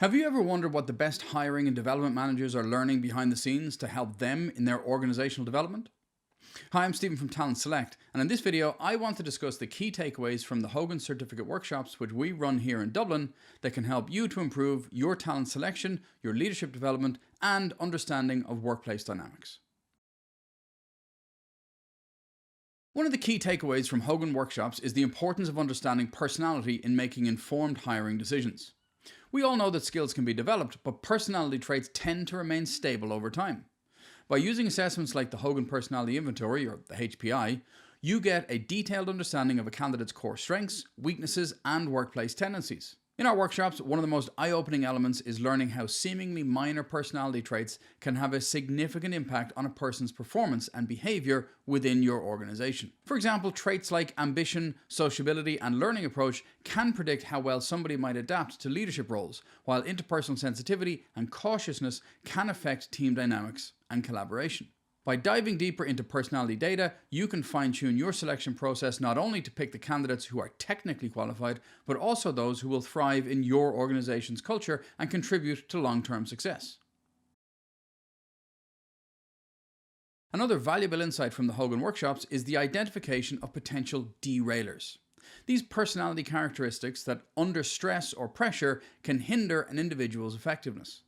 Have you ever wondered what the best hiring and development managers are learning behind the scenes to help them in their organisational development? Hi, I'm Stephen from Talent Select, and in this video I want to discuss the key takeaways from the Hogan Certificate Workshops which we run here in Dublin that can help you to improve your talent selection, your leadership development and understanding of workplace dynamics. One of the key takeaways from Hogan Workshops is the importance of understanding personality in making informed hiring decisions. We all know that skills can be developed, but personality traits tend to remain stable over time. By using assessments like the Hogan Personality Inventory, or the HPI, you get a detailed understanding of a candidate's core strengths, weaknesses, and workplace tendencies. In our workshops, one of the most eye-opening elements is learning how seemingly minor personality traits can have a significant impact on a person's performance and behaviour within your organisation. For example, traits like ambition, sociability, and learning approach can predict how well somebody might adapt to leadership roles, while interpersonal sensitivity and cautiousness can affect team dynamics and collaboration. By diving deeper into personality data, you can fine-tune your selection process not only to pick the candidates who are technically qualified, but also those who will thrive in your organization's culture and contribute to long-term success. Another valuable insight from the Hogan Workshops is the identification of potential derailers. These personality characteristics that, under stress or pressure, can hinder an individual's effectiveness.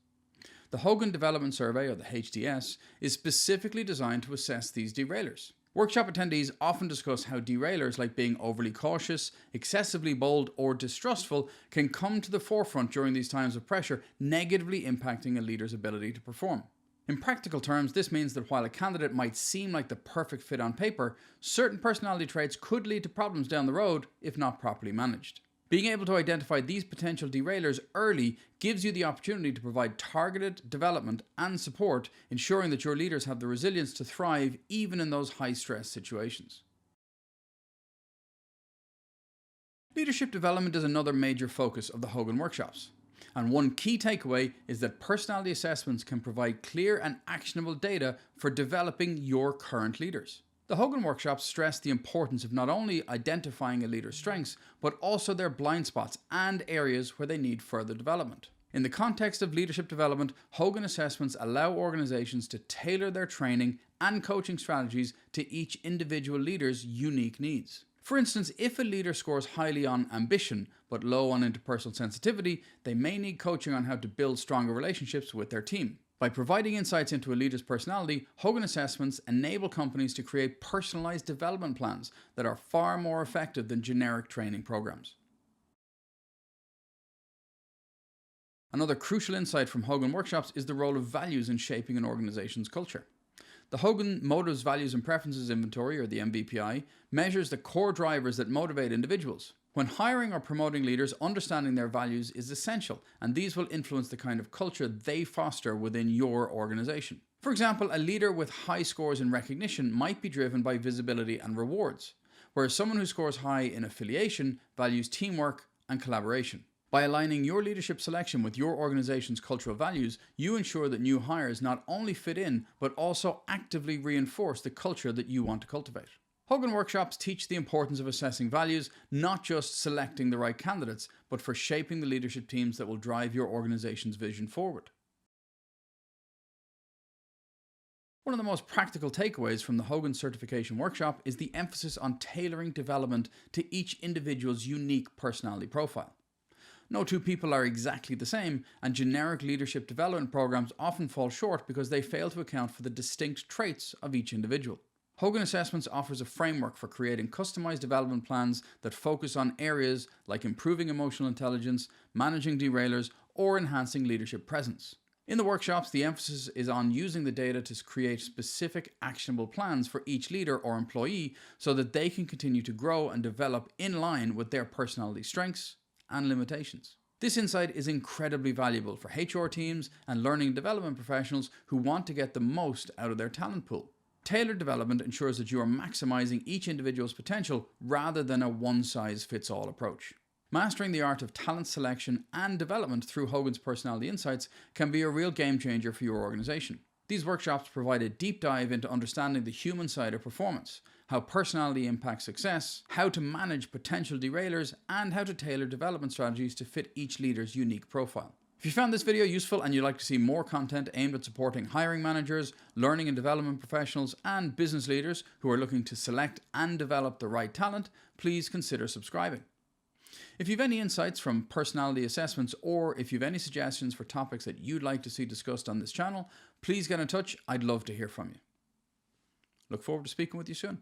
The Hogan Development Survey, or the HDS, is specifically designed to assess these derailers. Workshop attendees often discuss how derailers like being overly cautious, excessively bold, or distrustful can come to the forefront during these times of pressure, negatively impacting a leader's ability to perform. In practical terms, this means that while a candidate might seem like the perfect fit on paper, certain personality traits could lead to problems down the road if not properly managed. Being able to identify these potential derailers early gives you the opportunity to provide targeted development and support, ensuring that your leaders have the resilience to thrive even in those high-stress situations. Leadership development is another major focus of the Hogan Workshops. And one key takeaway is that personality assessments can provide clear and actionable data for developing your current leaders. The Hogan Workshops stress the importance of not only identifying a leader's strengths, but also their blind spots and areas where they need further development. In the context of leadership development, Hogan assessments allow organizations to tailor their training and coaching strategies to each individual leader's unique needs. For instance, if a leader scores highly on ambition, but low on interpersonal sensitivity, they may need coaching on how to build stronger relationships with their team. By providing insights into a leader's personality, Hogan assessments enable companies to create personalized development plans that are far more effective than generic training programs. Another crucial insight from Hogan Workshops is the role of values in shaping an organization's culture. The Hogan Motives, Values and Preferences Inventory, or the MVPI, measures the core drivers that motivate individuals. When hiring or promoting leaders, understanding their values is essential, and these will influence the kind of culture they foster within your organization. For example, a leader with high scores in recognition might be driven by visibility and rewards, whereas someone who scores high in affiliation values teamwork and collaboration. By aligning your leadership selection with your organization's cultural values, you ensure that new hires not only fit in, but also actively reinforce the culture that you want to cultivate. Hogan Workshops teach the importance of assessing values, not just selecting the right candidates, but for shaping the leadership teams that will drive your organization's vision forward. One of the most practical takeaways from the Hogan Certification Workshop is the emphasis on tailoring development to each individual's unique personality profile. No two people are exactly the same, and generic leadership development programs often fall short because they fail to account for the distinct traits of each individual. Hogan Assessments offers a framework for creating customized development plans that focus on areas like improving emotional intelligence, managing derailers, or enhancing leadership presence. In the workshops, the emphasis is on using the data to create specific actionable plans for each leader or employee so that they can continue to grow and develop in line with their personality strengths and limitations. This insight is incredibly valuable for HR teams and learning and development professionals who want to get the most out of their talent pool. Tailored development ensures that you are maximizing each individual's potential rather than a one-size-fits-all approach. Mastering the art of talent selection and development through Hogan's Personality Insights can be a real game changer for your organization. These workshops provide a deep dive into understanding the human side of performance, how personality impacts success, how to manage potential derailers, and how to tailor development strategies to fit each leader's unique profile. If you found this video useful and you'd like to see more content aimed at supporting hiring managers, learning and development professionals, and business leaders who are looking to select and develop the right talent, please consider subscribing. If you have any insights from personality assessments, or if you have any suggestions for topics that you'd like to see discussed on this channel, please get in touch. I'd love to hear from you. Look forward to speaking with you soon.